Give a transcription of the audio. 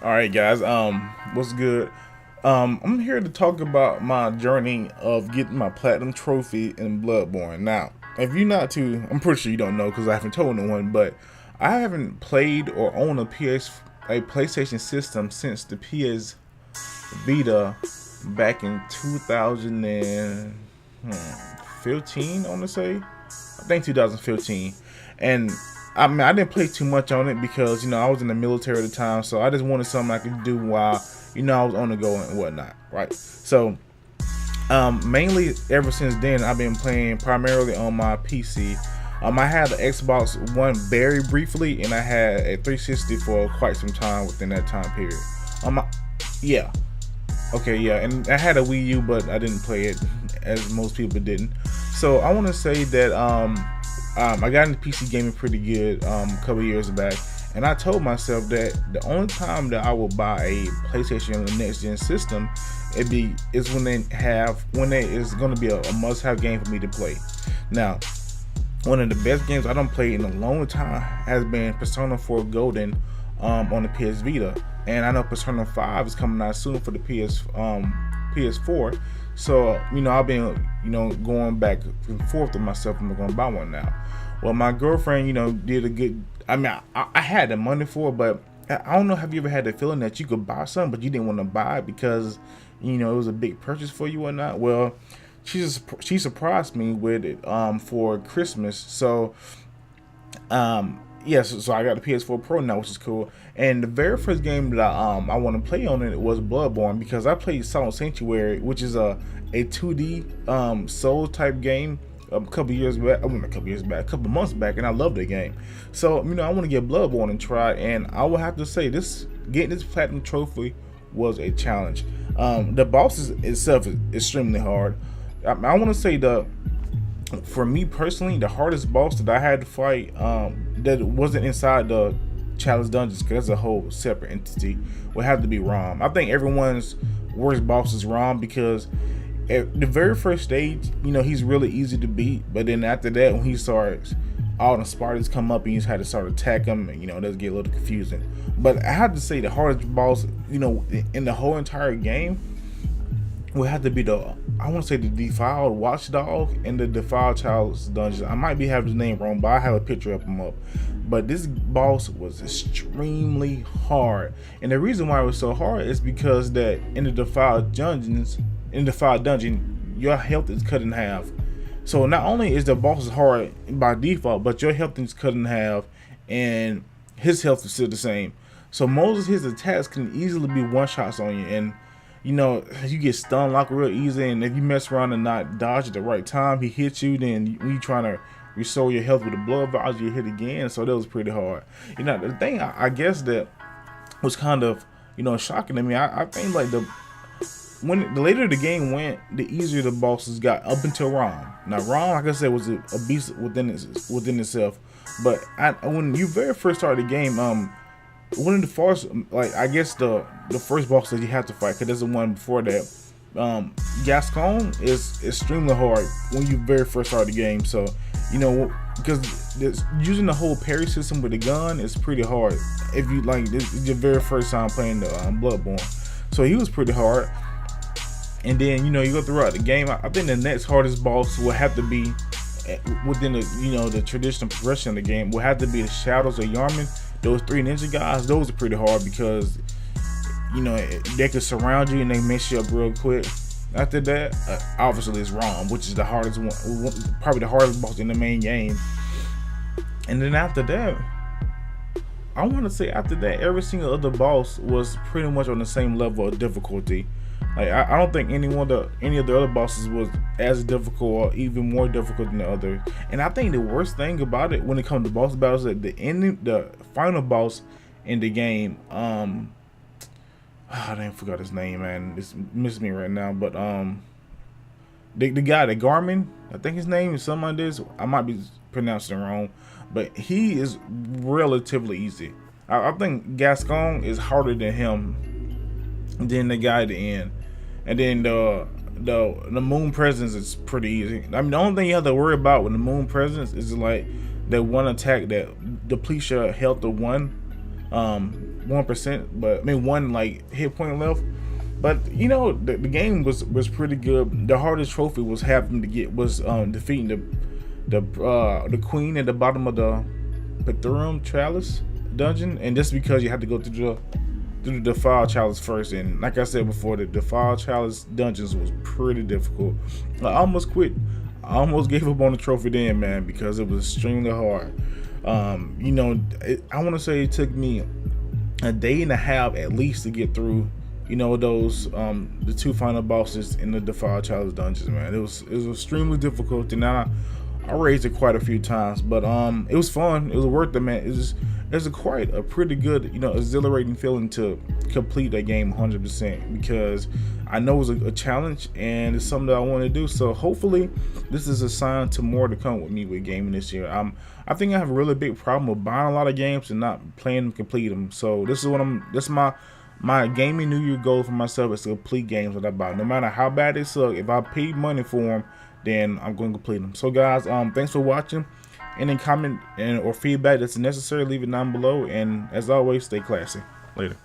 All right, guys. What's good? I'm here to talk about my journey of getting my platinum trophy in Bloodborne. Now, if you're not too, I'm pretty sure you don't know because I haven't told no one, but I haven't played or owned a PlayStation system since the PS Vita back in 2015. I want to say, I think 2015, and I mean, I didn't play too much on it because I was in the military at the time, so I just wanted something I could do while I was on the go and whatnot, right? So mainly ever since then, I've been playing primarily on my PC. I had the Xbox One very briefly, and I had a 360 for quite some time within that time period. Um, I- yeah, okay, yeah, and I had a Wii U, but I didn't play it as most people didn't. So I want to say that I got into PC gaming pretty good a couple years back, and I told myself that the only time that I will buy a PlayStation or the next gen system is when it is going to be a must have game for me to play. Now, one of the best games I don't play in a long time has been Persona 4 Golden on the PS Vita, and I know Persona 5 is coming out soon for the PS4. So I've been going back and forth with myself. I'm going to buy one now. Well, my girlfriend did a good. I mean, I had the money for it, but I don't know. Have you ever had the feeling that you could buy something but you didn't want to buy it because it was a big purchase for you or not? Well, she surprised me with it for Christmas. So yes, so I got the PS4 Pro now, which is cool. And the very first game that I want to play on it was Bloodborne, because I played Silent Sanctuary, which is a 2D Soul type game a couple years back. I mean, a couple months back, and I loved the game. So I want to get Bloodborne and try. And I will have to say, getting this platinum trophy was a challenge. The boss itself is extremely hard. I want to say for me personally, the hardest boss that I had to fight that wasn't inside the challenge dungeons, because that's a whole separate entity, would have to be Rom. I think everyone's worst boss is Rom, because at the very first stage, he's really easy to beat, but then after that, when he starts, all the Spartans come up and you just had to start attack him, and it does get a little confusing. But I have to say the hardest boss, in the whole entire game would have to be I want to say the Defiled Watchdog and the Defiled Child's Dungeon. I might be having the name wrong, but I have a picture of him up. But this boss was extremely hard, and the reason why it was so hard is because that in the Defiled Dungeon, your health is cut in half. So not only is the boss hard by default, but your health is cut in half, and his health is still the same. So most of his attacks can easily be one shots on you, and you get stunned like real easy, and if you mess around and not dodge at the right time, he hits you. Then when you trying to restore your health with a blood vials, you hit again. So that was pretty hard. The thing I guess that was kind of shocking to me. I think like the later the game went, the easier the bosses got up until Rom. Now Rom, like I said, was a beast within itself. But when you very first started the game, one of the first, like I guess the first boss that you have to fight, because there's the one before that. Gascon is extremely hard when you very first start the game. So because using the whole parry system with the gun is pretty hard. If you like, this is your very first time playing the Bloodborne, so he was pretty hard. And then you go throughout the game. I think the next hardest boss will have to be within the traditional progression of the game will have to be the Shadows of Yarman. Those three ninja guys, those are pretty hard because they can surround you and they mess you up real quick. After that, obviously it's Rom, which is the hardest one, probably the hardest boss in the main game. And then after that, I want to say every single other boss was pretty much on the same level of difficulty. Like I don't think any of the other bosses was as difficult or even more difficult than the other. And I think the worst thing about it when it comes to boss battles is that the final boss in the game, I didn't forgot his name, man. It's missing me right now. But the guy, the Garmin, I think his name is something like this. I might be pronouncing it wrong, but he is relatively easy. I think Gascon is harder than him, than the guy at the end. And then the moon presence is pretty easy. I mean, the only thing you have to worry about with the moon presence is like that one attack that depletes your health of one. 1%, but I mean one like hit point left. But you know, the game was pretty good. The hardest trophy was having to get was defeating the queen at the bottom of the Pathurum Chalice dungeon, and just because you had to go through the Defile Chalice first. And like I said before, the Defile Chalice dungeons was pretty difficult. I almost quit. I almost gave up on the trophy then, man, because it was extremely hard. You know, I want to say it took me a day and a half at least to get through, you know, those the 2 final bosses in the Defile Chalice dungeons, man. It was extremely difficult, and I raised it quite a few times, but it was fun. It was worth it, man. It's quite a pretty good, you know, exhilarating feeling to complete that game 100%, because I know it was a challenge and it's something that I want to do. So hopefully this is a sign to more to come with me with gaming this year. I think I have a really big problem with buying a lot of games and not playing them, complete them. So this is my gaming New Year goal for myself is to complete games that I buy. No matter how bad they suck, if I pay money for them, then I'm going to complete them. So guys, thanks for watching. Any comment or feedback that's necessary, leave it down below. And as always, stay classy. Later.